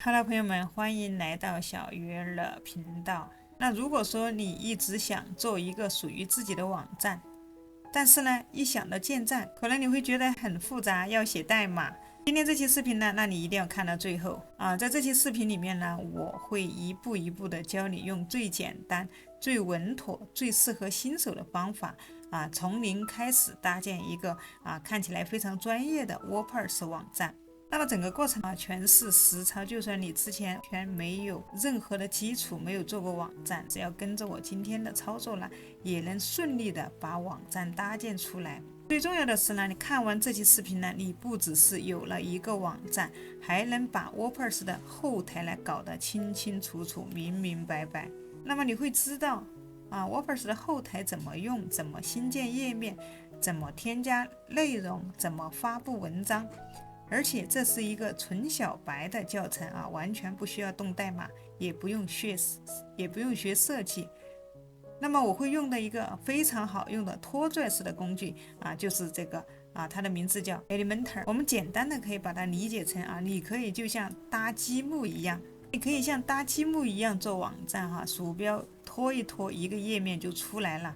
Hello，朋友们，欢迎来到小鱼儿的频道。那如果说你一直想做一个属于自己的网站，但是呢，一想到建站，可能你会觉得很复杂，要写代码。今天这期视频呢，那你一定要看到最后啊！在这期视频里面呢，我会一步一步的教你用最简单、最稳妥、最适合新手的方法啊，从零开始搭建一个看起来非常专业的 WordPress 网站。那么整个过程全是实操，就算你之前全没有任何的基础，没有做过网站，只要跟着我今天的操作呢，也能顺利的把网站搭建出来。最重要的是呢，你看完这期视频呢，你不只是有了一个网站，还能把 WordPress 的后台呢搞得清清楚楚、明明白白。那么你会知道WordPress 的后台怎么用，怎么新建页面，怎么添加内容，怎么发布文章。而且这是一个纯小白的教程完全不需要动代码，也不用学设计。那么我会用的一个非常好用的拖拽式的工具就是这个它的名字叫 Elementor。我们简单的可以把它理解成你可以就像搭积木一样，做网站鼠标拖一拖，一个页面就出来了。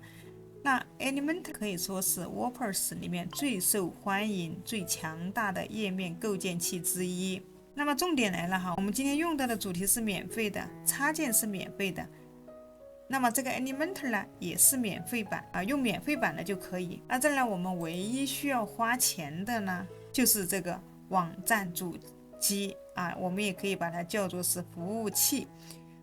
那 Elementor 可以说是 WordPress 里面最受欢迎、最强大的页面构建器之一。那么重点来了我们今天用到的主题是免费的，插件是免费的。那么这个 Elementor 呢也是免费版用免费版的就可以。那这呢我们唯一需要花钱的呢，就是这个网站主机我们也可以把它叫做是服务器。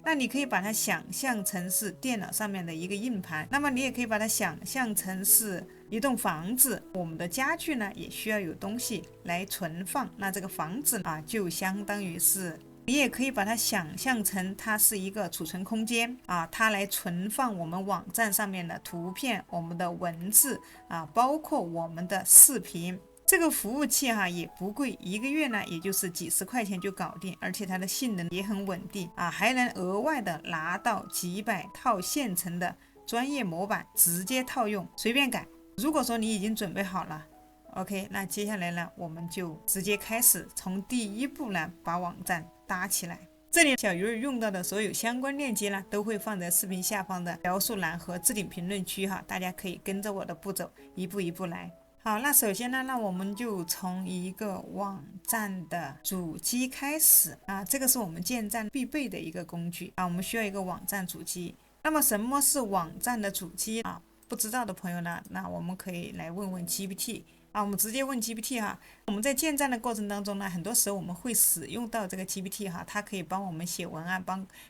那你可以把它想象成是电脑上面的一个硬盘，那么你也可以把它想象成是一栋房子。我们的家具呢也需要有东西来存放，那这个房子就相当于是，你也可以把它想象成它是一个储存空间它来存放我们网站上面的图片、我们的文字包括我们的视频。这个服务器也不贵，一个月呢也就是几十块钱就搞定，而且它的性能也很稳定还能额外的拿到几百套现成的专业模板，直接套用，随便改。如果说你已经准备好了 OK， 那接下来呢我们就直接开始，从第一步呢把网站搭起来。这里小鱼儿用到的所有相关链接呢都会放在视频下方的描述栏和置顶评论区大家可以跟着我的步骤一步一步来。好，那首先呢，那我们就从一个网站的主机开始这个是我们建站必备的一个工具我们需要一个网站主机。那么什么是网站的主机不知道的朋友呢，那我们可以来问问 GPT我们直接问 GPT 我们在建站的过程当中呢，很多时候我们会使用到这个 GPT 它可以帮我们写文案，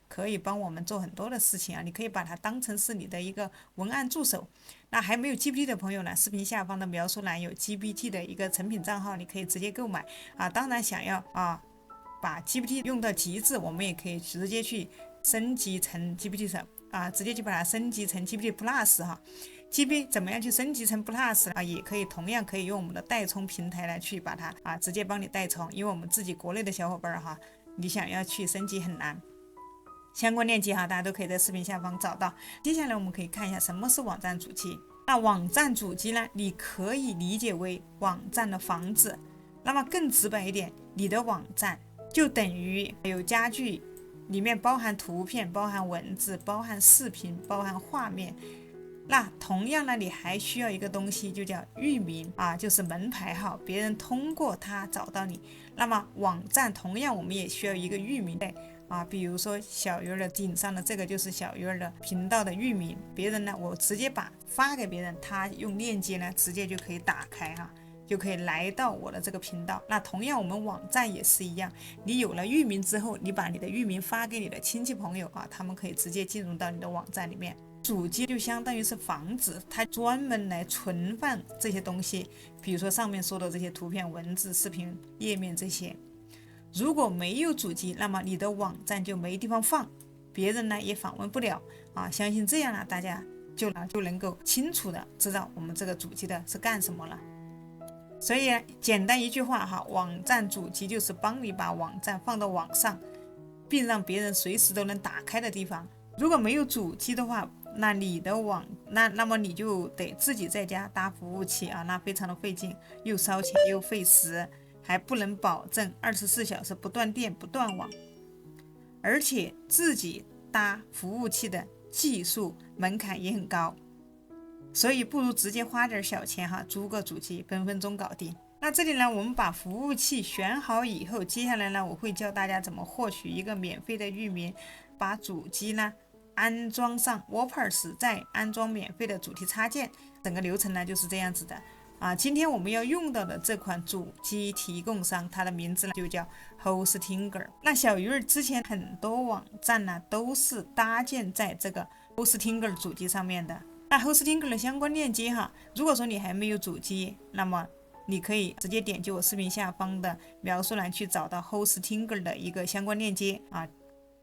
可以帮我们做很多的事情你可以把它当成是你的一个文案助手。那还没有 GPT 的朋友呢，视频下方的描述栏有 GPT 的一个成品账号，你可以直接购买当然想要把 GPT 用到极致，我们也可以直接去升级成 GPT 直接就把它升级成 GPT Plus GPT 怎么样去升级成 Plus 也可以同样可以用我们的代充平台来去把它直接帮你代充，因为我们自己国内的小伙伴你想要去升级很难。相关链接大家都可以在视频下方找到。接下来我们可以看一下什么是网站主机。那网站主机呢，你可以理解为网站的房子。那么更直白一点，你的网站就等于有家具，里面包含图片、包含文字、包含视频、包含画面。那同样呢，你还需要一个东西，就叫域名就是门牌号，别人通过它找到你。那么网站同样我们也需要一个域名比如说小鱼儿的顶上的这个就是小鱼儿的频道的域名，别人呢我直接发给别人，他用链接呢直接就可以打开就可以来到我的这个频道。那同样我们网站也是一样，你有了域名之后，你把你的域名发给你的亲戚朋友他们可以直接进入到你的网站里面。主机就相当于是房子，它专门来存放这些东西，比如说上面说的这些图片、文字、视频、页面这些。如果没有主机，那么你的网站就没地方放，别人呢也访问不了相信这样呢，大家就能够清楚的知道我们这个主机的是干什么了。所以简单一句话网站主机就是帮你把网站放到网上，并让别人随时都能打开的地方。如果没有主机的话，那你的那么你就得自己在家搭服务器那非常的费劲，又烧钱又费时，还不能保证24小时不断电不断网。而且自己搭服务器的技术门槛也很高，所以不如直接花点小钱哈，租个主机分分钟搞定。那这里呢，我们把服务器选好以后，接下来呢，我会教大家怎么获取一个免费的域名，把主机呢安装上 WordPress， 再安装免费的主题插件，整个流程呢就是这样子的啊。今天我们要用到的这款主机提供商，它的名字呢就叫 Hostinger。那小鱼儿之前很多网站呢都是搭建在这个 Hostinger 主机上面的。那 Hostinger 的相关链接哈，如果说你还没有主机，那么你可以直接点击我视频下方的描述栏去找到 Hostinger 的一个相关链接啊。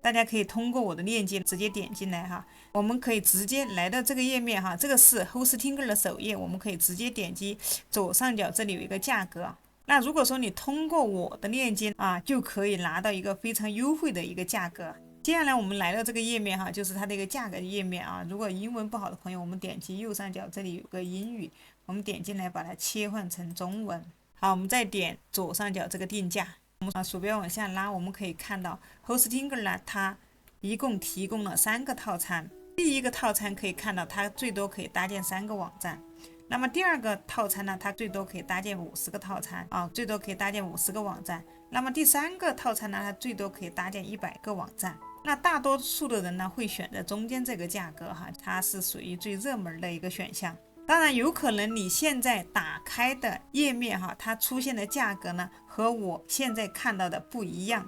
大家可以通过我的链接直接点进来哈，我们可以直接来到这个页面哈，这个是 Hostinger 的首页，我们可以直接点击左上角这里有一个价格。那如果说你通过我的链接啊，就可以拿到一个非常优惠的一个价格。接下来我们来到这个页面哈，就是它的一个价格页面啊。如果英文不好的朋友，我们点击右上角这里有个英语，我们点进来把它切换成中文。好，我们再点左上角这个定价，我们鼠标往下拉，我们可以看到 Hostinger 呢，它一共提供了3个套餐。第一个套餐可以看到它最多可以搭建3个网站。那么第二个套餐呢，它最多可以搭建50个套餐啊，最多可以搭建50个网站。那么第3个套餐呢，它最多可以搭建100个网站。那大多数的人呢会选择中间这个价格哈，它是属于最热门的一个选项。当然有可能你现在打开的页面哈，它出现的价格呢和我现在看到的不一样，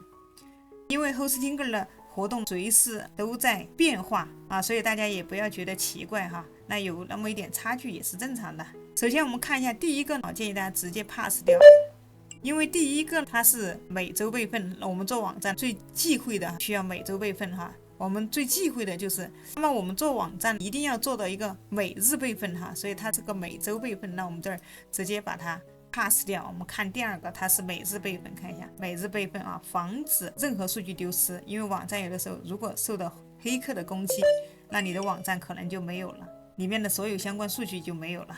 因为 Hostinger 的活动随时都在变化啊，所以大家也不要觉得奇怪哈，那有那么一点差距也是正常的。首先我们看一下第一个，我建议大家直接 pass 掉。因为第一个它是每周备份，我们做网站最忌讳的需要每周备份哈，我们最忌讳的就是，那么我们做网站一定要做到一个每日备份哈，所以它这个每周备份，那我们这儿直接把它 pass 掉。我们看第二个，它是每日备份，看一下每日备份啊，防止任何数据丢失，因为网站有的时候如果受到黑客的攻击，那你的网站可能就没有了，里面的所有相关数据就没有了。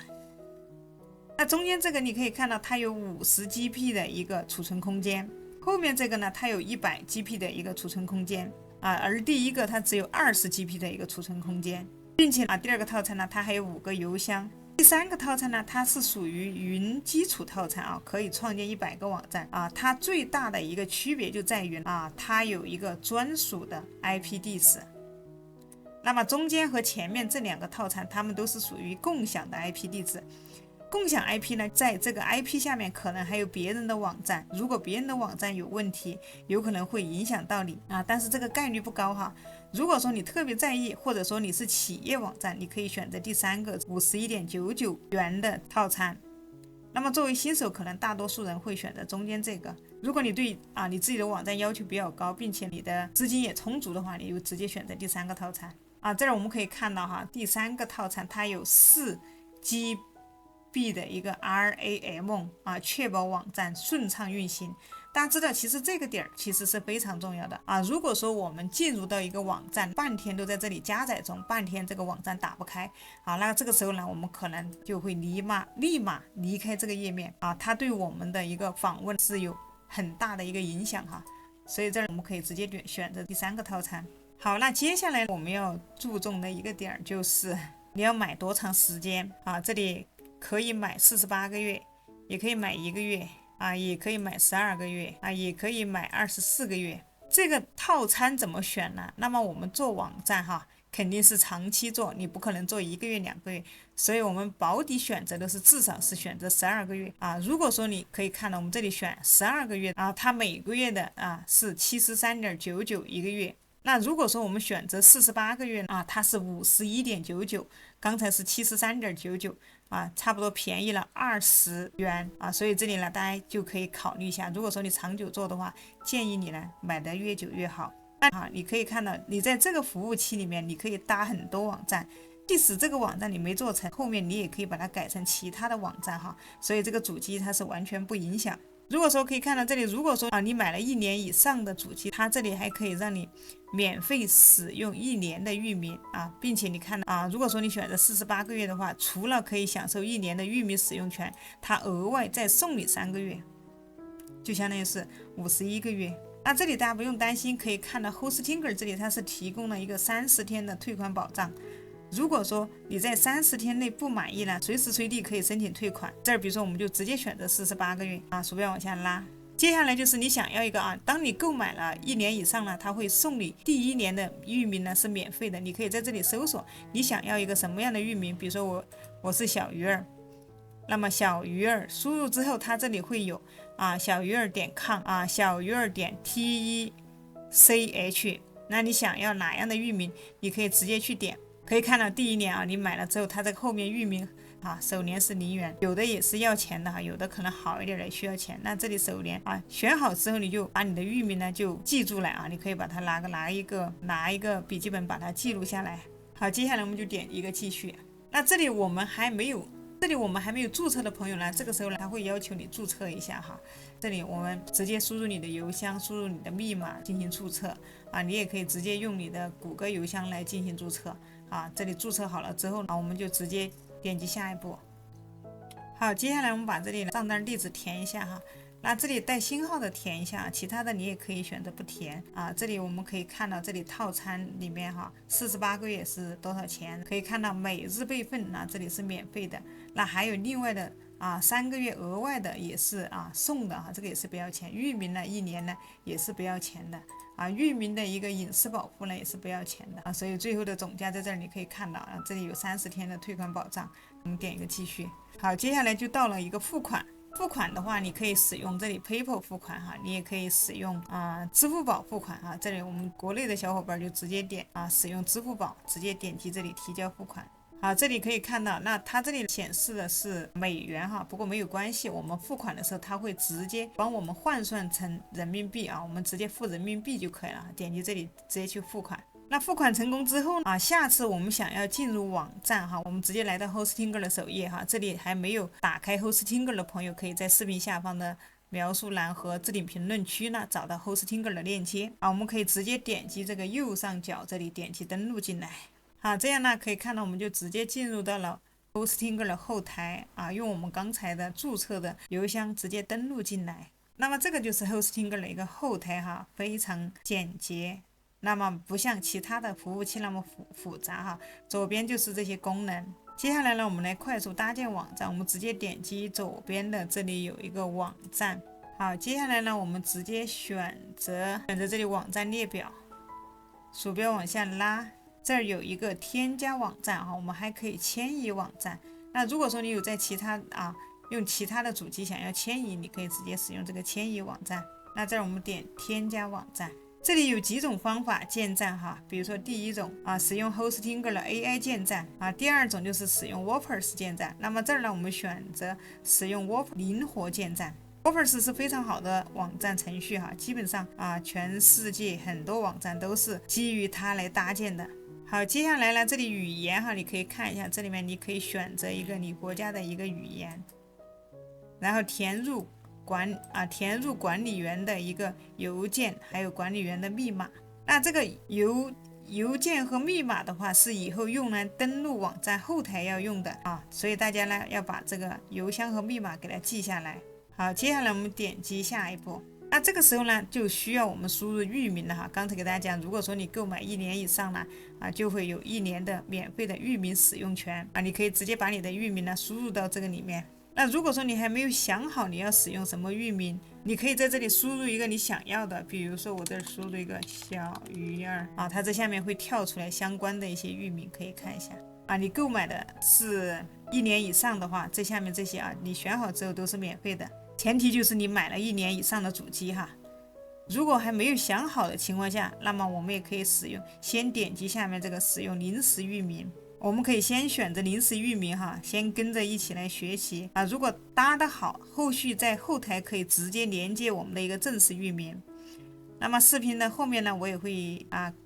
那中间这个你可以看到它有50GB 的一个储存空间，后面这个呢它有100GB 的一个储存空间啊，而第一个它只有20GB 的一个储存空间，并且第二个套餐呢它还有5个邮箱，第3个套餐呢它是属于云基础套餐啊，可以创建100个网站啊，它最大的一个区别就在于它有一个专属的 IP 地址。那么中间和前面这2个套餐它们都是属于共享的 IP 地址。共享 IP 呢，在这个 IP 下面可能还有别人的网站，如果别人的网站有问题，有可能会影响到你啊，但是这个概率不高哈。如果说你特别在意，或者说你是企业网站，你可以选择第3个51.99元的套餐。那么作为新手，可能大多数人会选择中间这个。如果你对你自己的网站要求比较高，并且你的资金也充足的话，你就直接选择第3个套餐啊。这儿我们可以看到哈，第3个套餐它有4GB的一个 RAM 啊，确保网站顺畅运行。大家知道，其实这个点其实是非常重要的啊。如果说我们进入到一个网站，半天都在这里加载中，半天这个网站打不开啊，那这个时候呢，我们可能就会立马离开这个页面啊，它对我们的一个访问是有很大的一个影响哈。所以这儿我们可以直接选择第3个套餐。好，那接下来我们要注重的一个点就是你要买多长时间啊？这里可以买48个月，也可以买1个月啊，也可以买12个月啊，也可以买24个月。这个套餐怎么选呢？那么我们做网站哈，肯定是长期做，你不可能做1个月、2个月，所以我们保底选择的是至少是选择12个月啊。如果说你可以看到我们这里选12个月啊，它每个月的是73.99一个月。那如果说我们选择48个月啊，它是51.99，刚才是73.99啊，差不多便宜了20元啊，所以这里呢，大家就可以考虑一下。如果说你长久做的话，建议你呢买的越久越好。你可以看到，你在这个服务器里面，你可以搭很多网站，即使这个网站你没做成，后面你也可以把它改成其他的网站哈，所以这个主机它是完全不影响。如果说可以看到这里，如果说你买了1年以上的主机，它这里还可以让你免费使用1年的域名啊，并且你看到如果说你选择48个月的话，除了可以享受1年的域名使用权，它额外再送你3个月，就相当于是51个月那这里大家不用担心，可以看到 Hostinger 这里它是提供了一个30天的退款保障。如果说你在30天内不满意呢，随时随地可以申请退款。这儿比如说我们就直接选择48个月啊，鼠标往下拉。接下来就是你想要一个当你购买了1年以上呢，它会送你第1年的域名呢是免费的，你可以在这里搜索你想要一个什么样的域名，比如说我是小鱼儿，那么小鱼儿输入之后，它这里会有小鱼儿.com小鱼儿.tech， 那你想要哪样的域名，你可以直接去点。可以看到第1年你买了之后，它这个后面域名首年是0元，有的也是要钱的有的可能好一点的需要钱。那这里首年选好之后，你就把你的域名呢就记住来你可以把它拿一个笔记本把它记录下来。好，接下来我们就点一个继续。那这里我们还没有注册的朋友呢，这个时候呢，他会要求你注册一下这里我们直接输入你的邮箱，输入你的密码进行注册你也可以直接用你的谷歌邮箱来进行注册这里注册好了之后我们就直接点击下一步。好，接下来我们把这里的账单地址填一下那这里带星号的填一下，其他的你也可以选择不填这里我们可以看到这里套餐里面48个月是多少钱，可以看到每日备份这里是免费的，那还有另外的3个月额外的也是送的这个也是不要钱，域名呢1年呢也是不要钱的域名的一个隐私保护呢也是不要钱的所以最后的总价在这儿你可以看到这里有30天的退款保障。我们点一个继续。好，接下来就到了一个付款。付款的话，你可以使用这里 PayPal 付款你也可以使用支付宝付款这里我们国内的小伙伴就直接点使用支付宝，直接点击这里提交付款。好，这里可以看到，那它这里显示的是美元不过没有关系，我们付款的时候它会直接帮我们换算成人民币我们直接付人民币就可以了，点击这里直接去付款。那付款成功之后下次我们想要进入网站我们直接来到 Hostinger 的首页这里还没有打开 Hostinger 的朋友，可以在视频下方的描述栏和置顶评论区呢找到 Hostinger 的链接我们可以直接点击这个右上角这里点击登录进来。好，这样呢可以看到我们就直接进入到了 Hostinger 的后台用我们刚才的注册的邮箱直接登录进来。那么这个就是 Hostinger 的一个后台非常简洁，那么不像其他的服务器那么复杂左边就是这些功能。接下来呢，我们来快速搭建网站，我们直接点击左边的这里有一个网站。好，接下来呢，我们直接选择这里网站列表，鼠标往下拉，这儿有一个添加网站我们还可以迁移网站。那如果说你有在其他用其他的主机想要迁移，你可以直接使用这个迁移网站。那这儿我们点添加网站。这里有几种方法建站比如说第一种使用 Hostinger 的 AI 建站第二种就是使用 Warpers 建站。那么这儿呢，我们选择使用 Warpers 灵活建站。Warpers 是非常好的网站程序基本上全世界很多网站都是基于它来搭建的。好，接下来呢，这里语言你可以看一下，这里面你可以选择一个你国家的一个语言，然后填入管理员的一个邮件，还有管理员的密码。那这个邮件和密码的话，是以后用来登录网站后台要用的所以大家呢要把这个邮箱和密码给它记下来。好，接下来我们点击下一步。那这个时候呢，就需要我们输入域名了刚才给大家讲，如果说你购买1年以上呢就会有1年的免费的域名使用权你可以直接把你的域名呢输入到这个里面。那如果说你还没有想好你要使用什么域名，你可以在这里输入一个你想要的，比如说我这儿输入一个小鱼儿它这下面会跳出来相关的一些域名，可以看一下你购买的是1年以上的话，这下面这些你选好之后都是免费的，前提就是你买了1年以上的主机如果还没有想好的情况下，那么我们也可以先点击下面这个使用临时域名。我们可以先选择临时域名先跟着一起来学习如果搭得好，后续在后台可以直接连接我们的一个正式域名。那么视频的后面呢，我也会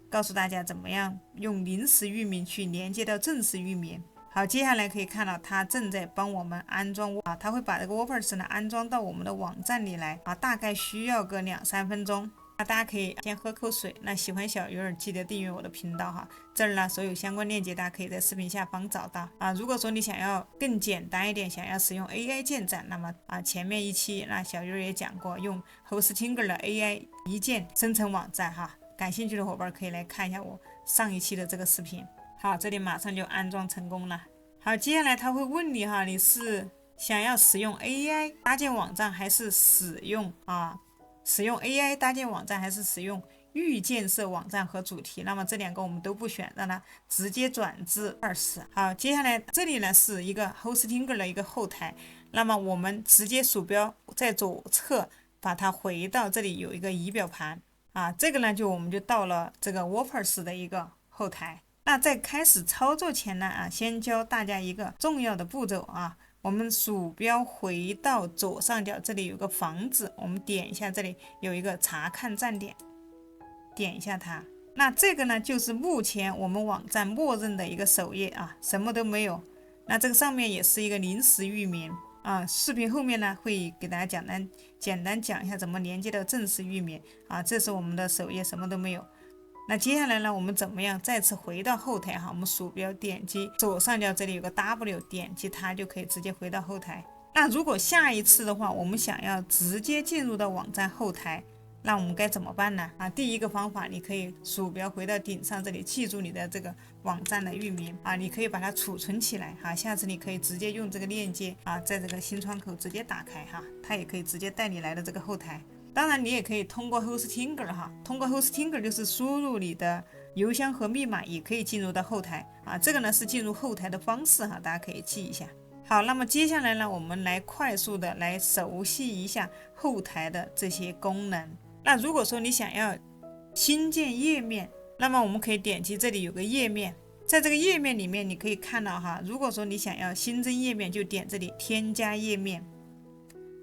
告诉大家怎么样用临时域名去连接到正式域名。好，接下来可以看到它正在帮我们安装它会把这个 Warpers 呢安装到我们的网站里来大概需要个2-3分钟。那大家可以先喝口水。那喜欢小鱼儿记得订阅我的频道哈，这儿呢所有相关链接大家可以在视频下方找到啊。如果说你想要更简单一点，想要使用 AI 建站，那么前面一期那小鱼儿也讲过用 Hostinger 的 AI 一键生成网站哈，感兴趣的伙伴可以来看一下我上一期的这个视频。好，这里马上就安装成功了。好，接下来他会问你哈，你是想要使用 AI 搭建网站，还是使用 AI 搭建网站，还是使用预建设网站和主题？那么这两个我们都不选，让它直接转至20。好，接下来这里呢是一个 Hostinger 的一个后台，那么我们直接鼠标在左侧把它回到这里有一个仪表盘这个呢我们就到了这个 WordPress 的一个后台。那在开始操作前呢先教大家一个重要的步骤我们鼠标回到左上角，这里有个房子，我们点一下，这里有一个查看站点，点一下它。那这个呢就是目前我们网站默认的一个首页什么都没有。那这个上面也是一个临时域名视频后面呢会给大家简单讲一下怎么连接到正式域名这是我们的首页，什么都没有。那接下来呢，我们怎么样再次回到后台我们鼠标点击左上角这里有个 W， 点击它就可以直接回到后台。那如果下一次的话，我们想要直接进入到网站后台，那我们该怎么办呢？第一个方法，你可以鼠标回到顶上这里，记住你的这个网站的域名你可以把它储存起来下次你可以直接用这个链接在这个新窗口直接打开它也可以直接带你来到这个后台。当然你也可以通过 Hostinger 通过 Hostinger 就是输入你的邮箱和密码也可以进入到后台这个呢是进入后台的方式大家可以记一下。好，那么接下来呢，我们来快速的来熟悉一下后台的这些功能。那如果说你想要新建页面，那么我们可以点击这里有个页面，在这个页面里面你可以看到如果说你想要新增页面，就点这里添加页面。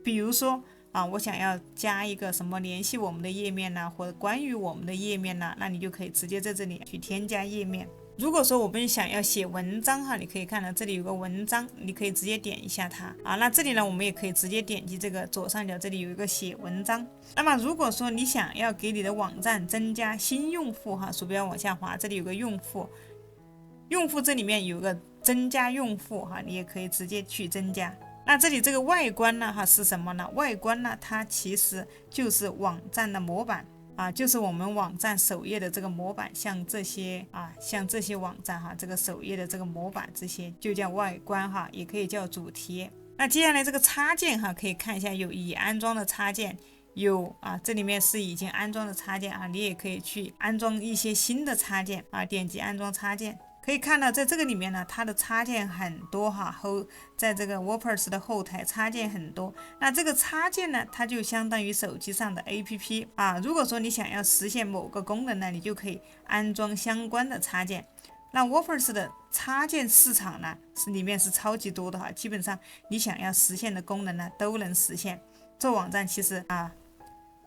比如说我想要加一个什么联系我们的页面或者关于我们的页面那你就可以直接在这里去添加页面。如果说我们想要写文章你可以看到这里有个文章，你可以直接点一下它那这里呢我们也可以直接点击这个左上角这里有一个写文章。那么如果说你想要给你的网站增加新用户鼠标往下滑，这里有个用户这里面有个增加用户你也可以直接去增加。那这里这个外观呢是什么呢？外观呢它其实就是网站的模板就是我们网站首页的这个模板，像这些网站这个首页的这个模板，这些就叫外观也可以叫主题。那接下来这个插件可以看一下，有已安装的插件，有这里面是已经安装的插件你也可以去安装一些新的插件点击安装插件。可以看到在这个里面呢，它的插件很多在这个 WordPress 的后台插件很多。那这个插件呢，它就相当于手机上的 APP 如果说你想要实现某个功能呢，你就可以安装相关的插件。那 WordPress 的插件市场呢，里面是超级多的基本上你想要实现的功能呢都能实现。做网站其实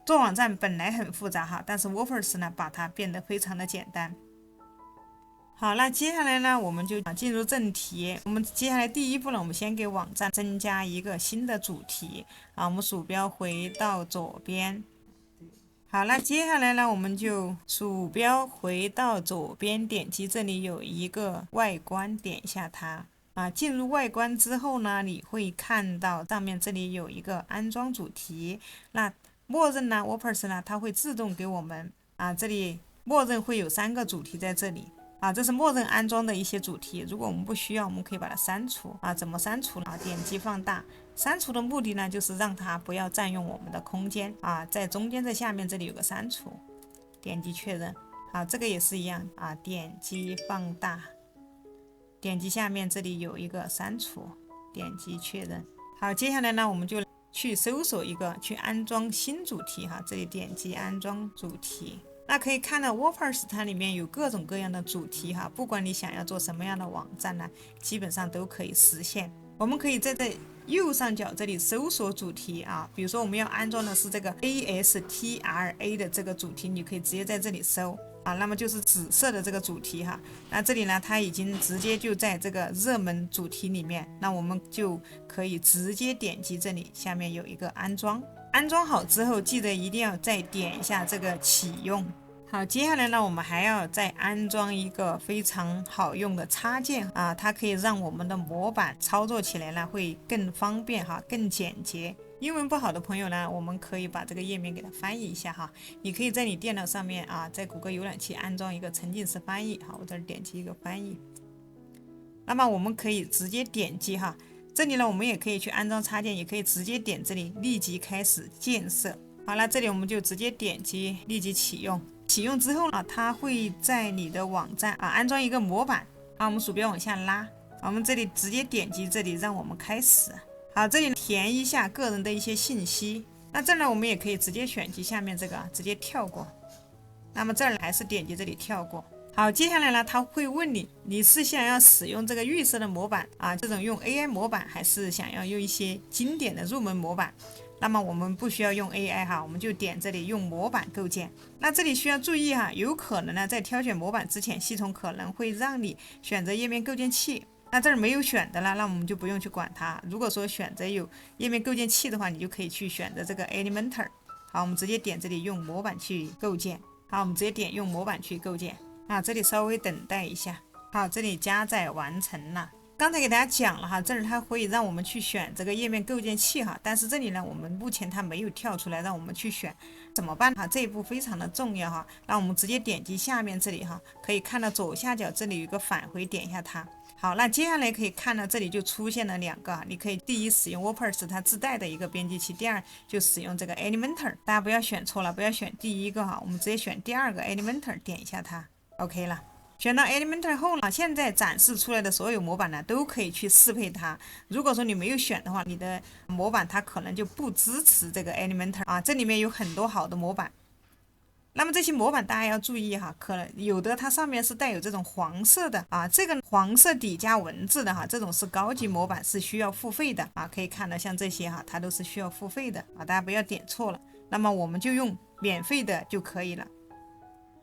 做网站本来很复杂但是 WordPress 呢把它变得非常的简单。好，那接下来呢，我们就进入正题。我们接下来第一步呢，我们先给网站增加一个新的主题我们鼠标回到左边。好，那接下来呢，我们就鼠标回到左边，点击这里有一个外观，点一下它进入外观之后呢，你会看到上面这里有一个安装主题。那默认呢 WordPress 呢，它会自动给我们这里默认会有3个主题在这里。这是默认安装的一些主题，如果我们不需要，我们可以把它删除怎么删除呢？点击放大，删除的目的呢，就是让它不要占用我们的空间在中间在下面这里有个删除，点击确认这个也是一样点击放大，点击下面这里有一个删除，点击确认。好，接下来呢，我们就去搜索一个去安装新主题这里点击安装主题。那可以看到 WordPress 它里面有各种各样的主题不管你想要做什么样的网站呢，基本上都可以实现。我们可以在这右上角这里搜索主题比如说我们要安装的是这个 ASTRA 的这个主题，你可以直接在这里搜那么就是紫色的这个主题那这里呢它已经直接就在这个热门主题里面，那我们就可以直接点击这里下面有一个安装。安装好之后，记得一定要再点一下这个启用。好，接下来呢，我们还要再安装一个非常好用的插件啊，它可以让我们的模板操作起来呢会更方便哈，更简洁。英文不好的朋友呢，我们可以把这个页面给它翻译一下哈。你可以在你电脑上面啊，在谷歌浏览器安装一个沉浸式翻译。好，我这儿点击一个翻译。那么我们可以直接点击哈，这里呢我们也可以去安装插件，也可以直接点这里立即开始建设。好了，这里我们就直接点击立即启用。启用之后呢，它会在你的网站啊安装一个模板。好，我们鼠标往下拉，我们这里直接点击这里，让我们开始。好，这里填一下个人的一些信息。那这儿呢，我们也可以直接选击下面这个，直接跳过。那么这儿还是点击这里跳过。好，接下来呢，他会问你，你是想要使用这个预设的模板啊，这种用 AI 模板，还是想要用一些经典的入门模板？那么我们不需要用 AI 哈，我们就点这里用模板构建。那这里需要注意哈，有可能呢在挑选模板之前，系统可能会让你选择页面构建器。那这儿没有选的了，那我们就不用去管它。如果说选择有页面构建器的话，你就可以去选择这个 Elementor。好，我们直接点这里用模板去构建。好，我们直接点用模板去构建。啊，这里稍微等待一下。好，这里加载完成了。刚才给大家讲了哈，这儿它会让我们去选这个页面构建器哈，但是这里呢，我们目前它没有跳出来让我们去选，怎么办哈？这一步非常的重要哈，那我们直接点击下面这里哈，可以看到左下角这里有一个返回，点一下它。好，那接下来可以看到这里就出现了两个，你可以第一使用 WordPress 它自带的一个编辑器，第二就使用这个 Elementor， 大家不要选错了，不要选第一个哈，我们直接选第二个 Elementor， 点一下它 ，OK 了。选到 Elementor 后呢，现在展示出来的所有模板呢，都可以去适配它。如果说你没有选的话，你的模板它可能就不支持这个 Elementor 啊。这里面有很多好的模板，那么这些模板大家要注意哈，可能有的它上面是带有这种黄色的啊，这个黄色底加文字的哈，这种是高级模板，是需要付费的啊。可以看到像这些哈，它都是需要付费的啊，大家不要点错了。那么我们就用免费的就可以了。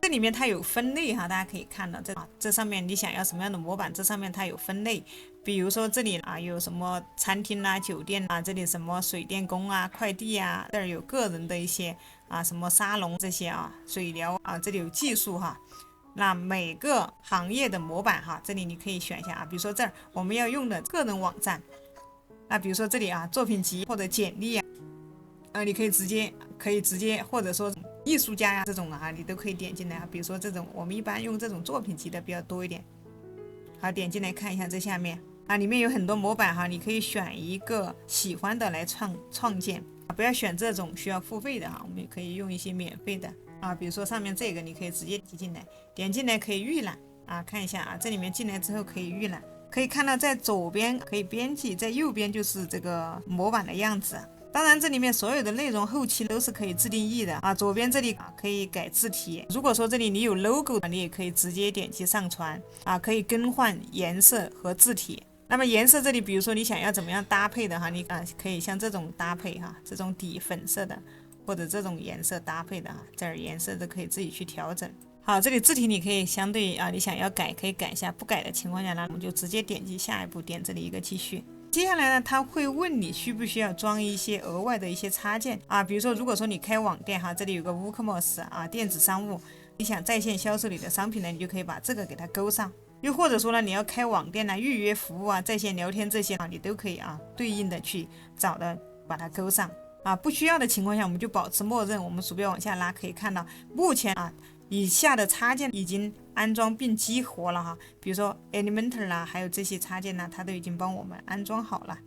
这里面它有分类哈，大家可以看到这上面你想要什么样的模板，这上面它有分类，比如说这里啊有什么餐厅啊、酒店啊，这里什么水电工啊、快递啊，这儿有个人的一些啊什么沙龙这些啊、水疗啊，这里有技术哈。那每个行业的模板哈，这里你可以选一下啊，比如说这儿我们要用的个人网站，那比如说这里啊作品集或者简历啊，你可以直接或者说艺术家呀这种啊，你都可以点进来啊。比如说这种，我们一般用这种作品集的比较多一点。好，点进来看一下这下面啊，里面有很多模板哈，你可以选一个喜欢的来创建啊，不要选这种需要付费的哈，我们也可以用一些免费的啊。比如说上面这个，你可以直接挤进来，点进来可以预览啊，看一下啊，这里面进来之后可以预览，可以看到在左边可以编辑，在右边就是这个模板的样子。当然，这里面所有的内容后期都是可以自定义的啊。左边这里啊可以改字体，如果说这里你有 logo， 你也可以直接点击上传啊，可以更换颜色和字体。那么颜色这里，比如说你想要怎么样搭配的哈，你可以像这种搭配哈，这种底粉色的或者这种颜色搭配的哈，这儿颜色都可以自己去调整。好，这里字体你可以相对啊，你想要改可以改一下，不改的情况下呢，我们就直接点击下一步，点这里一个继续。接下来呢，他会问你需不需要装一些额外的一些插件啊，比如说如果说你开网店哈，这里有个 WooCommerce 啊，电子商务，你想在线销售你的商品呢，你就可以把这个给它勾上。又或者说呢，你要开网店呢，预约服务啊，在线聊天这些啊，你都可以啊，对应的去找的把它勾上啊。不需要的情况下，我们就保持默认。我们鼠标往下拉，可以看到目前啊。以下的插件已经安装并激活了哈，比如说 Elementor 啦，还有这些插件呢，它都已经帮我们安装好了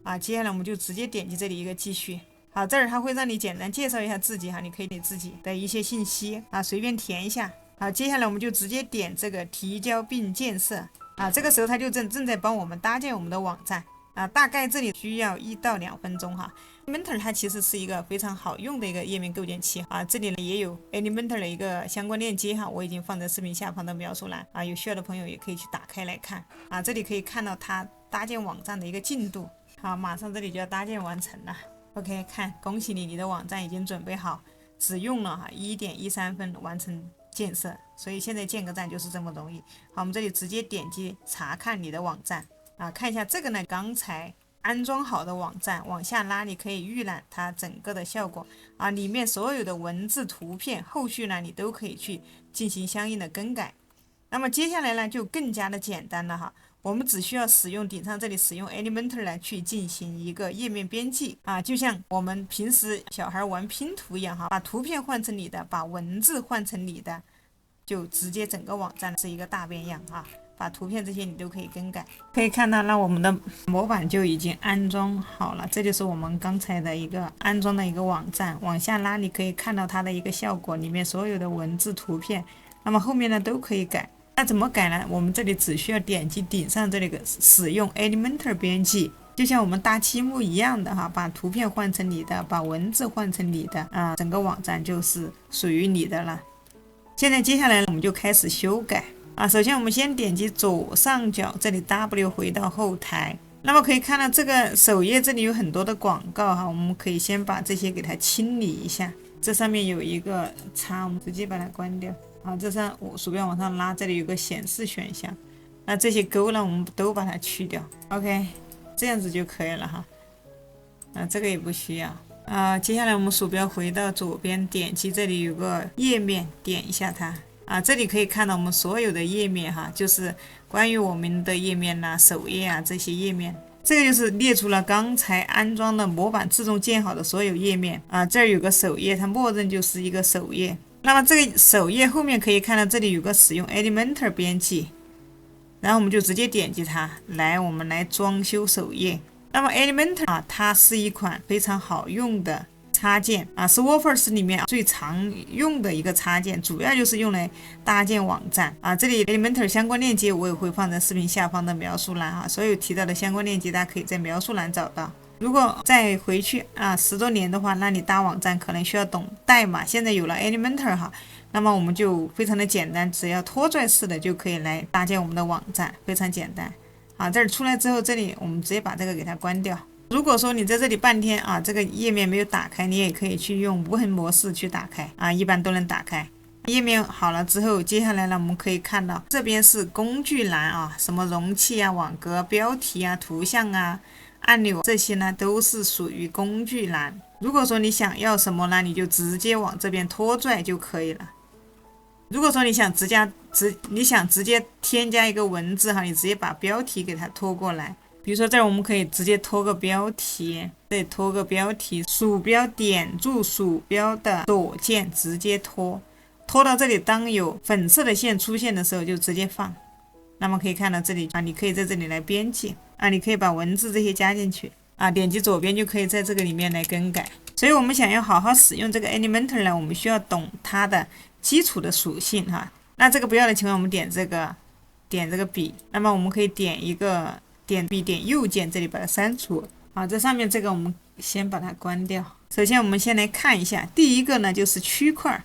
啊。接下来我们就直接点击这里一个继续。好，这儿它会让你简单介绍一下自己哈，你可以给自己的一些信息啊，随便填一下。好，接下来我们就直接点这个提交并建设啊，这个时候它就正在帮我们搭建我们的网站啊，大概这里需要1到2分钟哈。Elementor 它其实是一个非常好用的一个页面构建器啊，这里呢也有 Elementor 的一个相关链接哈，我已经放在视频下方的描述栏啊，有需要的朋友也可以去打开来看啊，这里可以看到它搭建网站的一个进度。好，马上这里就要搭建完成了 ，OK， 看，恭喜你，你的网站已经准备好，只用了1.13分完成建设，所以现在建个站就是这么容易。好，我们这里直接点击查看你的网站啊，看一下这个呢，刚才安装好的网站，往下拉你可以预览它整个的效果啊，里面所有的文字、图片，后续呢你都可以去进行相应的更改。那么接下来呢就更加的简单了哈，我们只需要使用顶上这里使用 Elementor 来去进行一个页面编辑啊，就像我们平时小孩玩拼图一样哈，把图片换成你的，把文字换成你的，就直接整个网站是一个大变样啊。把图片这些你都可以更改，可以看到那我们的模板就已经安装好了，这就是我们刚才的一个安装的一个网站。往下拉你可以看到它的一个效果，里面所有的文字图片，那么后面呢都可以改。那怎么改呢？我们这里只需要点击顶上这里个使用 Elementor 编辑，就像我们搭积木一样的哈，把图片换成你的，把文字换成你的啊，整个网站就是属于你的了。现在接下来我们就开始修改啊。首先我们先点击左上角这里 W 回到后台，那么可以看到这个首页这里有很多的广告哈，我们可以先把这些给它清理一下。这上面有一个叉，我们直接把它关掉。啊，这上我鼠标往上拉，这里有个显示选项，那这些勾呢，我们都把它去掉。OK， 这样子就可以了哈。这个也不需要。接下来我们鼠标回到左边，点击这里有个页面，点一下它。这里可以看到我们所有的页面哈，就是关于我们的页面呐、首页啊这些页面。这个就是列出了刚才安装的模板自动建好的所有页面啊。这儿有个首页，它默认就是一个首页。那么这个首页后面可以看到这里有个使用 Elementor 编辑，然后我们就直接点击它，我们来装修首页。那么 Elementor 它是一款非常好用的插件是 Wordpress 里面最常用的一个插件，主要就是用来搭建网站这里 Elementor 相关链接我也会放在视频下方的描述栏所有提到的相关链接大家可以在描述栏找到。如果再回去10多年的话，那你搭网站可能需要懂代码，现在有了 Elementor 哈，那么我们就非常的简单，只要拖拽式的就可以来搭建我们的网站，非常简单。这儿出来之后，这里我们直接把这个给它关掉。如果说你在这里半天这个页面没有打开，你也可以去用无痕模式去打开一般都能打开。页面好了之后，接下来呢，我们可以看到这边是工具栏什么容器网格、标题图像按钮这些呢都是属于工具栏。如果说你想要什么呢，你就直接往这边拖拽就可以了。如果说你想直接添加一个文字你直接把标题给它拖过来。比如说这儿我们可以直接拖个标题，这里拖个标题，鼠标点住鼠标的左键直接拖到这里，当有粉色的线出现的时候就直接放。那么可以看到这里你可以在这里来编辑你可以把文字这些加进去点击左边就可以在这个里面来更改。所以我们想要好好使用这个 Elementor 呢，我们需要懂它的基础的属性那这个不要的情况，我们点这个笔，那么我们可以点笔点右键，这里把它删除。这上面这个我们先把它关掉。首先我们先来看一下，第一个呢就是区块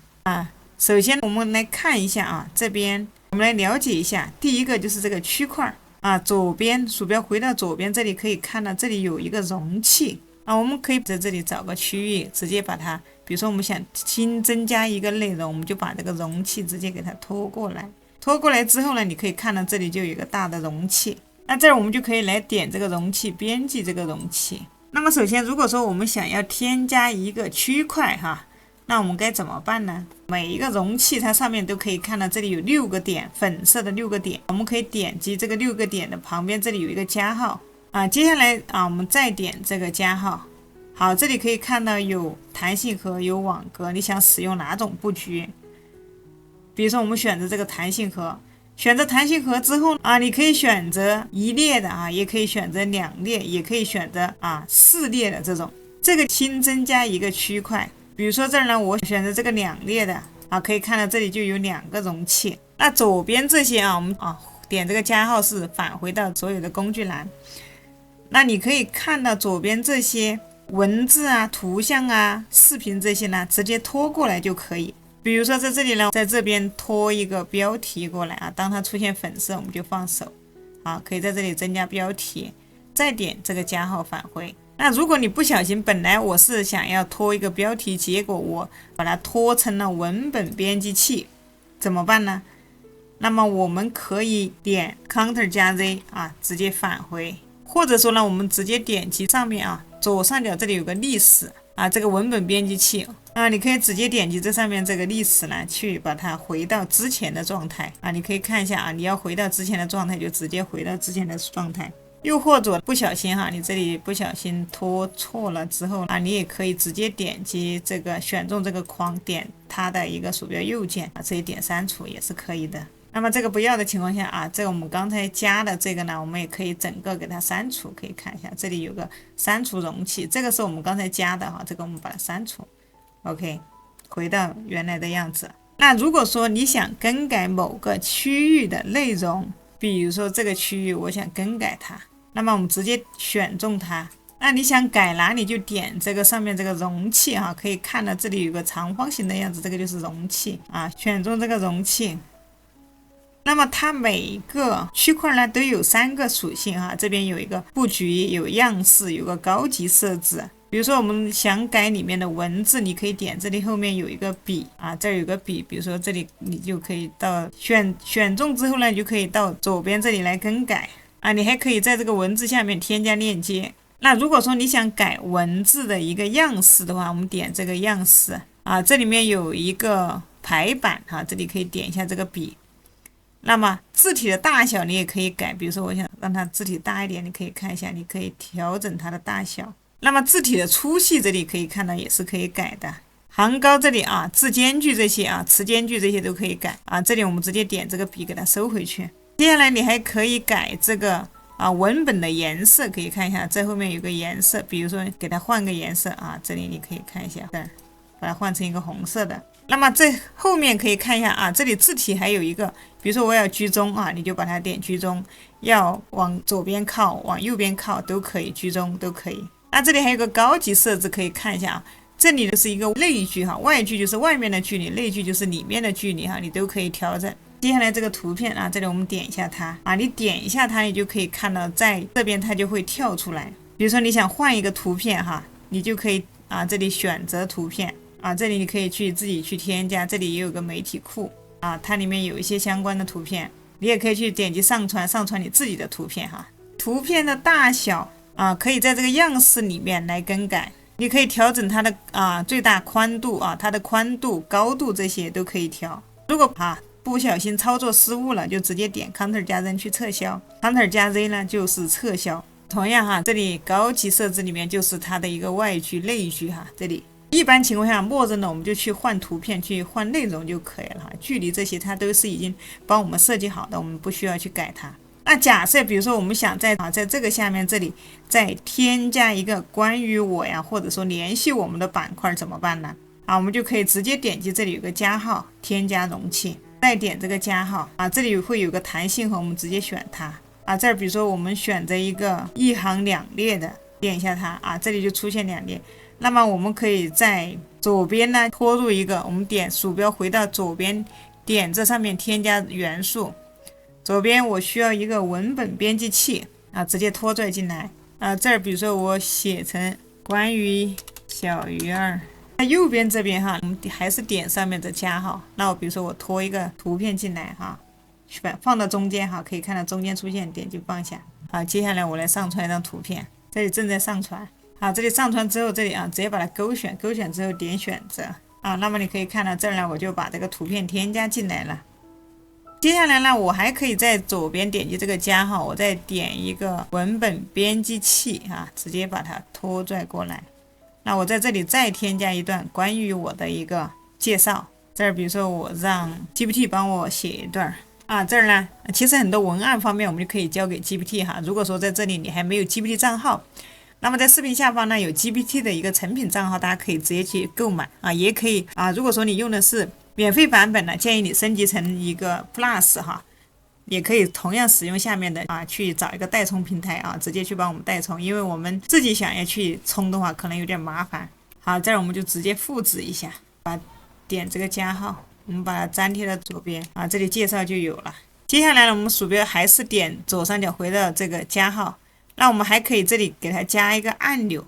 首先我们来看一下这边我们来了解一下，第一个就是这个区块左边鼠标回到左边，这里可以看到这里有一个容器我们可以在这里找个区域，直接把它，比如说我们想新增加一个内容，我们就把这个容器直接给它拖过来。拖过来之后呢，你可以看到这里就有一个大的容器，那这儿我们就可以来点这个容器，编辑这个容器。那么首先如果说我们想要添加一个区块那我们该怎么办呢？每一个容器它上面都可以看到这里有6个点，粉色的6个点，我们可以点击这个6个点的旁边，这里有一个加号接下来我们再点这个加号。好，这里可以看到有弹性盒，有网格，你想使用哪种布局？比如说我们选择这个弹性盒，选择弹性盒之后你可以选择1列的也可以选择2列，也可以选择4列的这种。这个新增加一个区块，比如说这儿呢，我选择这个2列的可以看到这里就有2个容器。那左边这些我们点这个加号是返回到所有的工具栏。那你可以看到左边这些文字图像视频这些呢，直接拖过来就可以。比如说在这里呢，在这边拖一个标题过来当它出现粉色我们就放手可以在这里增加标题，再点这个加号返回。那如果你不小心，本来我是想要拖一个标题，结果我把它拖成了文本编辑器，怎么办呢？那么我们可以点 Ctrl+Z 直接返回。或者说呢，我们直接点击上面啊，左上角这里有个历史啊，这个文本编辑器啊，你可以直接点击这上面这个历史呢，去把它回到之前的状态啊。你可以看一下啊，你要回到之前的状态，就直接回到之前的状态。又或者不小心哈，你这里不小心拖错了之后啊，你也可以直接点击这个选中这个框，点它的一个鼠标右键啊，这一点删除也是可以的。那么这个不要的情况下啊，这个我们刚才加的这个呢，我们也可以整个给它删除。可以看一下，这里有个删除容器，这个是我们刚才加的哈，这个我们把它删除。OK， 回到原来的样子。那如果说你想更改某个区域的内容，比如说这个区域我想更改它，那么我们直接选中它。那你想改哪里就点这个上面这个容器哈，可以看到这里有个长方形的样子，这个就是容器啊，选中这个容器。那么它每一个区块呢都有3个属性哈，这边有一个布局，有样式，有个高级设置。比如说我们想改里面的文字，你可以点这里后面有一个笔啊，这儿有个笔，比如说这里你就可以到选中之后呢，你就可以到左边这里来更改啊。你还可以在这个文字下面添加链接。那如果说你想改文字的一个样式的话，我们点这个样式啊，这里面有一个排版哈，这里可以点一下这个笔。那么字体的大小你也可以改，比如说我想让它字体大一点，你可以看一下，你可以调整它的大小。那么字体的粗细这里可以看到也是可以改的，行高这里啊，字间距这些啊，词间距这些都可以改啊。这里我们直接点这个笔给它收回去。接下来你还可以改这个文本的颜色，可以看一下这后面有个颜色，比如说给它换个颜色啊，这里你可以看一下，把它换成一个红色的。那么这后面可以看一下啊，这里字体还有一个，比如说我要居中啊，你就把它点居中，要往左边靠，往右边靠都可以，居中都可以。那这里还有个高级设置，可以看一下啊，这里就是一个内距哈，外距就是外面的距离，内距就是里面的距离哈，你都可以调整。接下来这个图片啊，这里我们点一下它啊，你点一下它，你就可以看到在这边它就会跳出来。比如说你想换一个图片哈，你就可以啊，这里选择图片啊，这里你可以自己去添加，这里也有个媒体库啊，它里面有一些相关的图片，你也可以去点击上传你自己的图片哈。图片的大小啊，可以在这个样式里面来更改，你可以调整它的最大宽度啊，它的宽度、高度这些都可以调。如果不小心操作失误了，就直接点 Ctrl 加 Z 去撤销 ，Ctrl 加 Z 呢就是撤销。同样哈，这里高级设置里面就是它的一个外距、内距哈，这里一般情况下默认的我们就去换图片、去换内容就可以了哈，距离这些它都是已经帮我们设计好的，我们不需要去改它。那假设比如说我们想在这个下面这里再添加一个关于我呀，或者说联系我们的板块怎么办呢？我们就可以直接点击这里有个加号，添加容器，再点这个加号这里会有个弹性和我们直接选它这儿比如说我们选择一个一行两列的，点一下它这里就出现2列。那么我们可以在左边呢拖入一个，我们点鼠标回到左边，点这上面添加元素，左边我需要一个文本编辑器直接拖拽进来这儿比如说我写成关于小鱼儿，那右边这边我们还是点上面的加号，那我比如说我拖一个图片进来放到中间可以看到中间出现，点击放下接下来我来上传一张图片，这里正在上传这里上传之后，这里直接把它勾选之后点选择那么你可以看到这儿呢，我就把这个图片添加进来了。接下来呢，我还可以在左边点击这个加号，我再点一个文本编辑器直接把它拖拽过来。那我在这里再添加一段关于我的一个介绍，这儿比如说我让 GPT 帮我写一段这儿呢，其实很多文案方面我们就可以交给 GPT 如果说在这里你还没有 GPT 账号，那么在视频下方呢有 GPT 的一个成品账号，大家可以直接去购买也可以如果说你用的是免费版本呢，建议你升级成一个 Plus 也可以同样使用下面的去找一个代充平台直接去帮我们代充，因为我们自己想要去充的话可能有点麻烦。好，这儿我们就直接复制一下，点这个加号，我们把它粘贴到左边这里介绍就有了。接下来呢，我们鼠标还是点左上角回到这个加号，那我们还可以这里给它加一个按钮，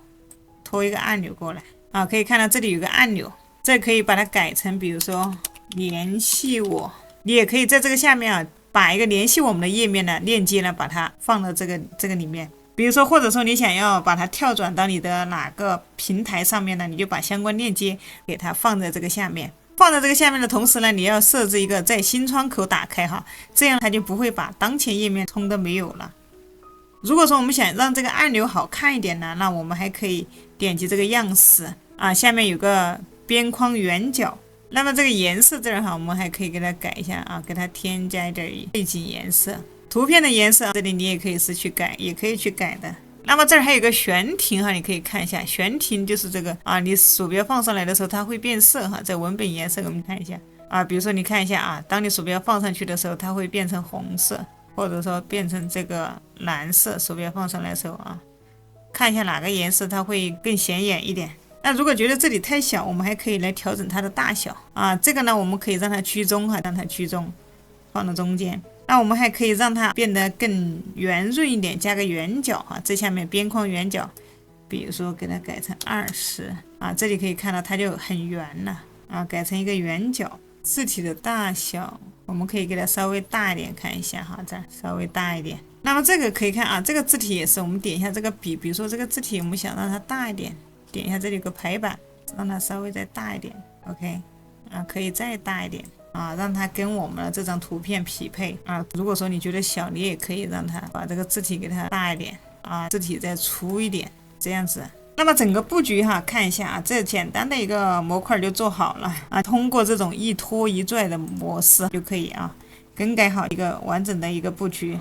拖一个按钮过来可以看到这里有个按钮，这可以把它改成比如说联系我，你也可以在这个下面把一个联系我们的页面呢链接呢把它放到这个里面比如说，或者说你想要把它跳转到你的哪个平台上面呢，你就把相关链接给它放在这个下面。放在这个下面的同时呢，你要设置一个在新窗口打开哈，这样它就不会把当前页面冲的没有了。如果说我们想让这个按钮好看一点呢，那我们还可以点击这个样式啊，下面有个边框圆角，那么这个颜色这儿哈，我们还可以给它改一下啊，给它添加一点背景颜色。图片的颜色这里你也可以是去改，也可以去改的。那么这儿还有个悬停哈，你可以看一下，悬停就是这个啊，你鼠标放上来的时候它会变色哈，在文本颜色我们看一下啊，比如说你看一下啊，当你鼠标放上去的时候，它会变成红色，或者说变成这个蓝色，鼠标放上来的时候啊，看一下哪个颜色它会更显眼一点。那如果觉得这里太小，我们还可以来调整它的大小啊，这个呢我们可以让它居中哈，让它居中，放到中间。那我们还可以让它变得更圆润一点，加个圆角啊，这下面边框圆角，比如说给它改成20啊，这里可以看到它就很圆了啊，改成一个圆角。字体的大小我们可以给它稍微大一点，看一下哈，这稍微大一点。那么这个可以看啊，这个字体也是，我们点一下这个笔，比如说这个字体我们想让它大一点，点一下这里有个排版，让它稍微再大一点 ，OK 啊，可以再大一点。啊，让它跟我们的这张图片匹配啊。如果说你觉得小，你也可以让它把这个字体给它大一点啊，字体再粗一点，这样子。那么整个布局哈，看一下啊，这简单的一个模块就做好了啊。通过这种一拖一拽的模式就可以啊，更改好一个完整的一个布局。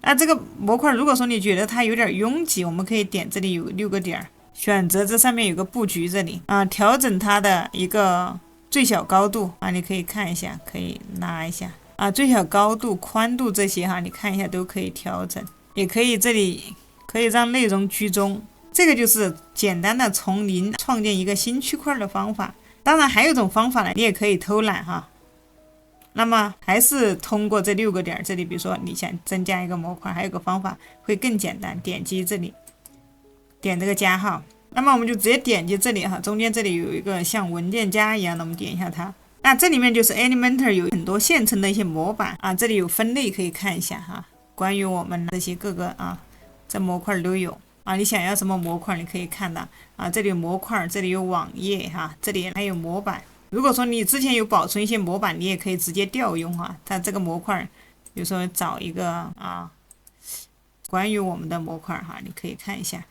那这个模块如果说你觉得它有点拥挤，我们可以点这里有6个点，选择这上面有个布局这里啊，调整它的一个最小高度啊，你可以看一下，可以拉一下啊，最小高度、宽度这些哈，你看一下都可以调整，也可以这里可以让内容居中，这个就是简单的从零创建一个新区块的方法。当然还有一种方法呢，你也可以偷懒哈。那么还是通过这6个点，这里比如说你想增加一个模块，还有个方法会更简单，点击这里，点这个加号。那么我们就直接点击这里哈，中间这里有一个像文件夹一样的，我们点一下它。那这里面就是 Elementor 有很多现成的一些模板啊，这里有分类可以看一下哈，关于我们这些各个啊，这模块都有啊，你想要什么模块你可以看到啊，这里有模块，这里有网页哈，这里还有模板。如果说你之前有保存一些模板，你也可以直接调用哈，它这个模块，比如说找一个啊，关于我们的模块哈，你可以看一下。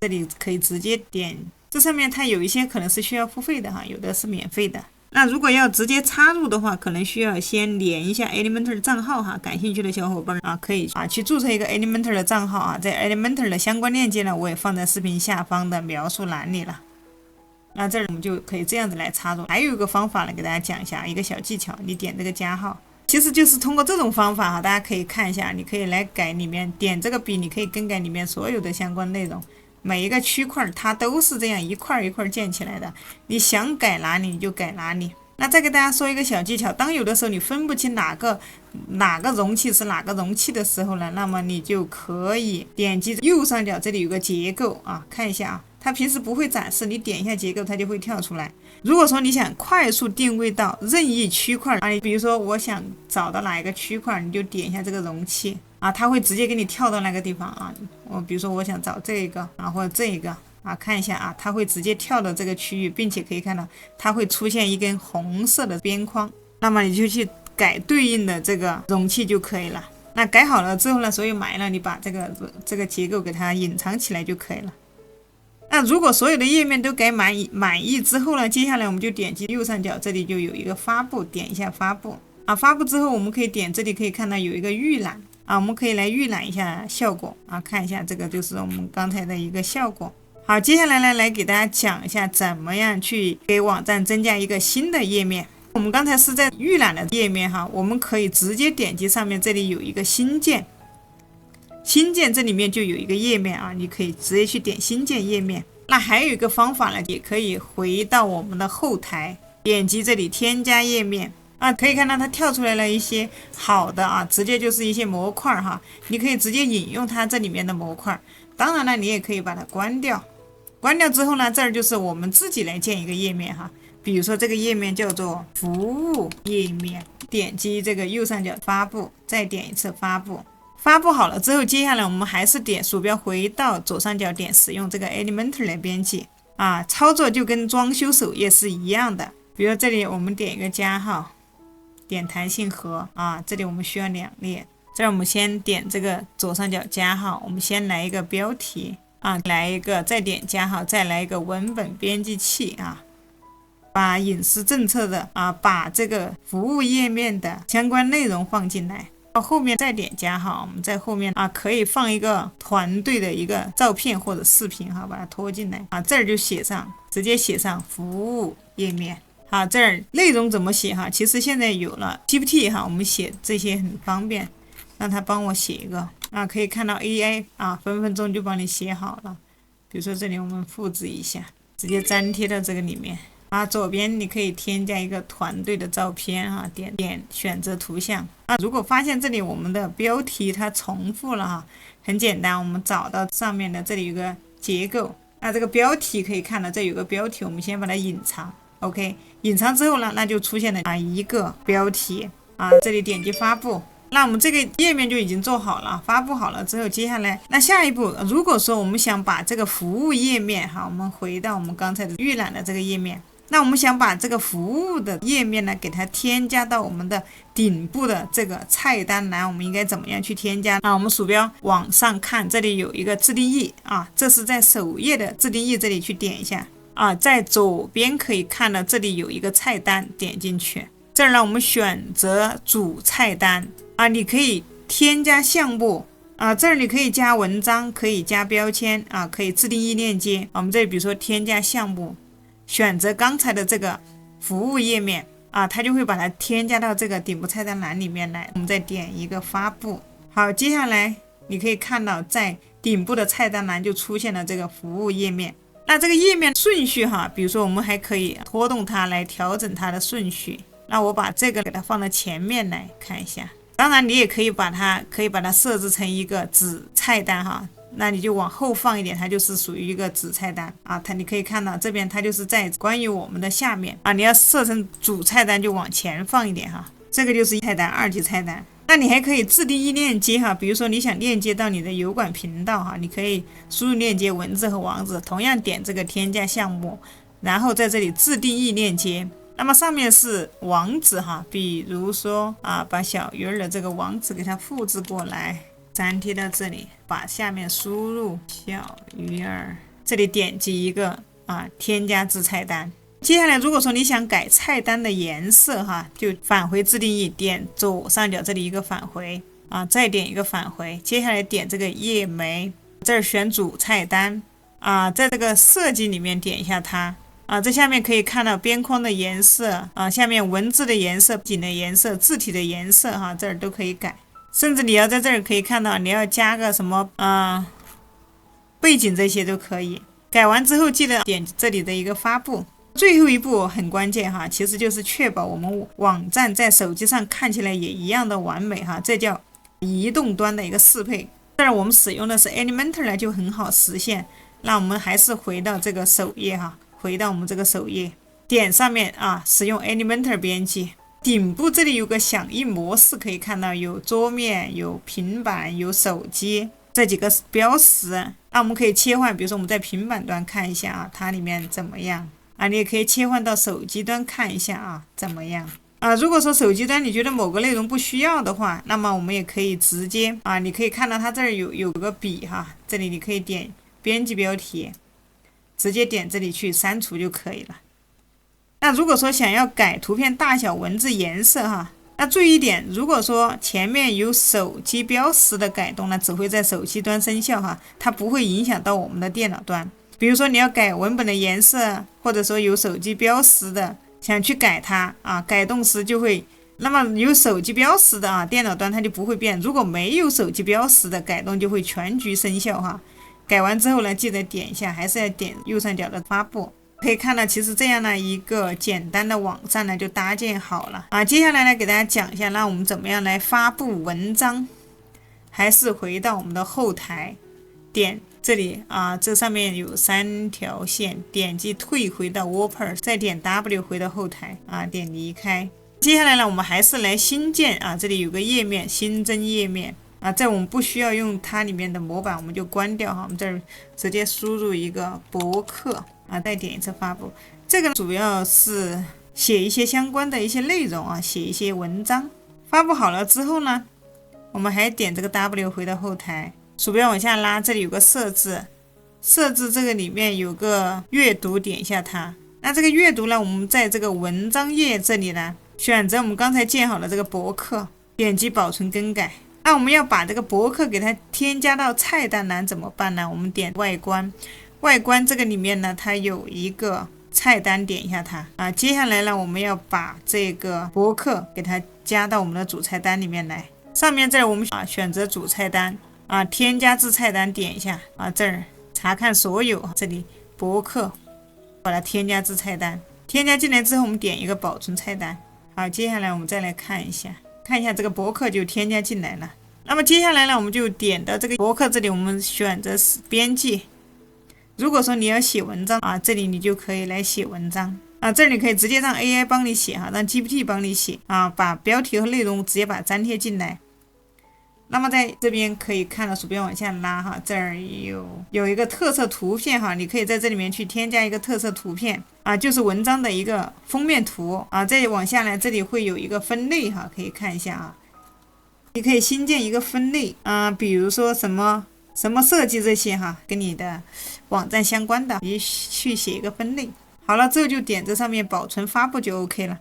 这里可以直接点，这上面它有一些可能是需要付费的哈，有的是免费的。那如果要直接插入的话，可能需要先连一下 Elementor 账号哈。感兴趣的小伙伴啊，可以去注册一个 Elementor 的账号啊。在 Elementor 的相关链接呢，我也放在视频下方的描述栏里了。那这儿我们就可以这样子来插入。还有一个方法呢，给大家讲一下，一个小技巧，你点这个加号。其实就是通过这种方法哈，大家可以看一下，你可以来改里面，点这个笔，你可以更改里面所有的相关内容。每一个区块它都是这样一块一块建起来的，你想改哪里你就改哪里。那再给大家说一个小技巧，当有的时候你分不清哪个容器是哪个容器的时候呢，那么你就可以点击右上角这里有个结构啊，看一下啊，它平时不会展示，你点一下结构它就会跳出来。如果说你想快速定位到任意区块啊，比如说我想找到哪一个区块，你就点一下这个容器啊，它会直接给你跳到那个地方啊。比如说我想找这个啊，或者这个啊，看一下啊，它会直接跳到这个区域，并且可以看到它会出现一根红色的边框，那么你就去改对应的这个容器就可以了。那改好了之后呢，所有埋了，你把这个结构给它隐藏起来就可以了。那如果所有的页面都改满意之后呢，接下来我们就点击右上角这里就有一个发布，点一下发布啊，发布之后我们可以点这里可以看到有一个预览啊，我们可以来预览一下效果啊，看一下这个就是我们刚才的一个效果。好，接下来呢，来给大家讲一下怎么样去给网站增加一个新的页面。我们刚才是在预览的页面哈，我们可以直接点击上面这里有一个新建，新建这里面就有一个页面啊，你可以直接去点新建页面。那还有一个方法呢，也可以回到我们的后台，点击这里添加页面啊，可以看到它跳出来了一些好的啊，直接就是一些模块哈，你可以直接引用它这里面的模块。当然了，你也可以把它关掉。关掉之后呢，这儿就是我们自己来建一个页面哈。比如说这个页面叫做服务页面，点击这个右上角发布，再点一次发布，发布好了之后，接下来我们还是点鼠标回到左上角点使用这个 Elementor 来编辑啊，操作就跟装修首页是一样的。比如这里我们点一个加号，点弹性盒啊，这里我们需要2列。这儿我们先点这个左上角加号，我们先来一个标题啊，来一个再点加号，再来一个文本编辑器啊，把隐私政策的啊，把这个服务页面的相关内容放进来。到后面再点加号，我们在后面啊可以放一个团队的一个照片或者视频哈，把它拖进来啊，这儿就写上，直接写上服务页面。好，这儿内容怎么写哈？其实现在有了 GPT 哈，我们写这些很方便。让他帮我写一个啊，可以看到 AI 啊，分分钟就帮你写好了。比如说这里我们复制一下，直接粘贴到这个里面啊。左边你可以添加一个团队的照片啊，点选择图像啊。如果发现这里我们的标题它重复了哈，很简单，我们找到上面的这里有个结构，那这个标题可以看到这有个标题，我们先把它隐藏 ，OK， 隐藏之后呢，那就出现了啊一个标题啊，这里点击发布。那我们这个页面就已经做好了，发布好了之后，接下来那下一步，如果说我们想把这个服务页面哈，我们回到我们刚才的预览的这个页面，那我们想把这个服务的页面呢，给它添加到我们的顶部的这个菜单栏，我们应该怎么样去添加？那我们鼠标往上看，这里有一个自定义啊，这是在首页的自定义，这里去点一下啊，在左边可以看到这里有一个菜单，点进去，这儿呢我们选择主菜单。啊，你可以添加项目啊，这儿你可以加文章，可以加标签啊，可以自定义链接。我们这里比如说添加项目，选择刚才的这个服务页面啊，它就会把它添加到这个顶部菜单栏里面来。我们再点一个发布。好，接下来你可以看到在顶部的菜单栏就出现了这个服务页面。那这个页面顺序哈，比如说我们还可以拖动它来调整它的顺序。那我把这个给它放到前面来看一下。当然，你也可以把它设置成一个子菜单哈，那你就往后放一点，它就是属于一个子菜单啊。你可以看到这边它就是在关于我们的下面啊，你要设成主菜单就往前放一点哈，这个就是菜单2级菜单。那你还可以自定义链接哈，比如说你想链接到你的油管频道哈，你可以输入链接文字和网址，同样点这个添加项目，然后在这里自定义链接。那么上面是网址哈，比如说啊，把小鱼儿的这个网址给它复制过来，粘贴到这里，把下面输入小鱼儿，这里点击一个啊，添加至菜单。接下来如果说你想改菜单的颜色哈，就返回自定义，点左上角这里一个返回啊，再点一个返回，接下来点这个页眉，这儿选主菜单啊，在这个设计里面点一下它。啊，这下面可以看到边框的颜色啊，下面文字的颜色、景的颜色、字体的颜色哈，这儿都可以改。甚至你要在这儿可以看到，你要加个什么背景这些都可以。改完之后记得点这里的一个发布。最后一步很关键哈，其实就是确保我们网站在手机上看起来也一样的完美哈，这叫移动端的一个适配。这儿我们使用的是 Elementor 呢，就很好实现。那我们还是回到这个首页哈。回到我们这个首页，点上面啊，使用 Elementor 编辑。顶部这里有个响应模式，可以看到有桌面、有平板、有手机这几个标识。那我们可以切换，比如说我们在平板端看一下啊，它里面怎么样啊？你也可以切换到手机端看一下啊，怎么样啊？如果说手机端你觉得某个内容不需要的话，那么我们也可以直接啊，你可以看到它这儿有个笔哈，这里你可以点编辑标题。直接点这里去删除就可以了。那如果说想要改图片大小、文字颜色哈，那注意一点，如果说前面有手机标识的改动呢，只会在手机端生效哈，它不会影响到我们的电脑端。比如说你要改文本的颜色，或者说有手机标识的，想去改它啊，改动时就会，那么有手机标识的啊，电脑端它就不会变。如果没有手机标识的，改动就会全局生效哈。改完之后呢，记得点一下，还是要点右上角的发布。可以看到，其实这样的一个简单的网站呢，就搭建好了啊。接下来呢，给大家讲一下，那我们怎么样来发布文章？还是回到我们的后台，点这里啊，这上面有3条线，点击退回到 WordPress， 再点 W 回到后台啊，点离开。接下来呢，我们还是来新建啊，这里有个页面，新增页面。啊，这我们不需要用它里面的模板，我们就关掉哈。我们这儿直接输入一个博客啊，再点一次发布。这个主要是写一些相关的一些内容啊，写一些文章。发布好了之后呢，我们还点这个 W 回到后台，鼠标往下拉，这里有个设置，设置这个里面有个阅读，点一下它。那这个阅读呢，我们在这个文章页这里呢，选择我们刚才建好的这个博客，点击保存更改。那我们要把这个博客给它添加到菜单栏怎么办呢？我们点外观，外观这个里面呢，它有一个菜单，点一下它啊。接下来呢，我们要把这个博客给它加到我们的主菜单里面来。上面这儿我们选择主菜单啊，添加至菜单，点一下啊，这儿查看所有，这里博客把它添加至菜单。添加进来之后，我们点一个保存菜单。好，接下来我们再来看一下这个博客就添加进来了。那么接下来呢，我们就点到这个博客这里，我们选择编辑。如果说你要写文章啊，这里你就可以来写文章啊，这里你可以直接让 AI 帮你写哈，让 GPT 帮你写啊，把标题和内容直接把它粘贴进来。那么在这边可以看到鼠标往下拉哈，这儿有一个特色图片哈，你可以在这里面去添加一个特色图片啊，就是文章的一个封面图啊。再往下来，这里会有一个分类哈，可以看一下啊。你可以新建一个分类啊，比如说什么设计这些哈，跟你的网站相关的，你去写一个分类。好了之后就点这上面保存发布就 OK 了。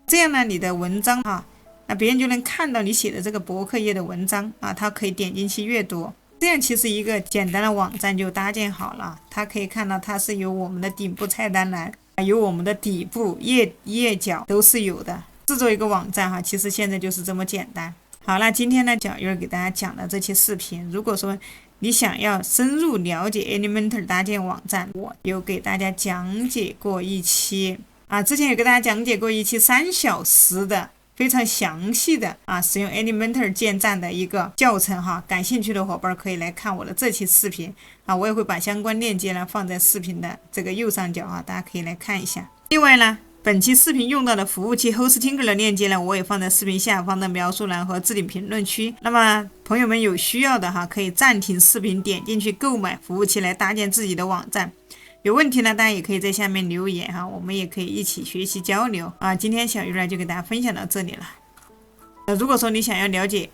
这样呢，你的文章哈，那别人就能看到你写的这个博客页的文章啊，他可以点进去阅读。这样其实一个简单的网站就搭建好了。他可以看到它是有我们的顶部菜单栏，有我们的底部页角都是有的。制作一个网站哈，其实现在就是这么简单。好了，今天呢，小鱼儿给大家讲的这期视频，如果说你想要深入了解 Elementor 搭建网站，我有给大家讲解过一期啊，之前有给大家讲解过一期3小时的非常详细的使用 Elementor 建站的一个教程哈，感兴趣的伙伴可以来看我的这期视频啊，我也会把相关链接呢放在视频的这个右上角啊，大家可以来看一下。另外呢，本期视频用到的服务器 Hostinker 的链接呢，我也放在视频下方的描述栏和置顶评论区。那么朋友们有需要的哈，可以暂停视频，点进去购买服务器来搭建自己的网站。有问题呢，大家也可以在下面留言哈，我们也可以一起学习交流啊。今天小鱼呢就给大家分享到这里了。如果说你想要了解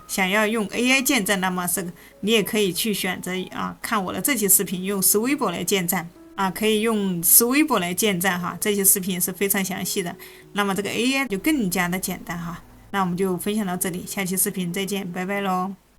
想要用 AI 建站，那么你也可以去选择看我的这期视频，用 Swibo 来建站。可以用 Swibo 来建站哈，这些视频也是非常详细的。那么这个 AI 就更加的简单哈。那我们就分享到这里，下期视频再见，拜拜喽。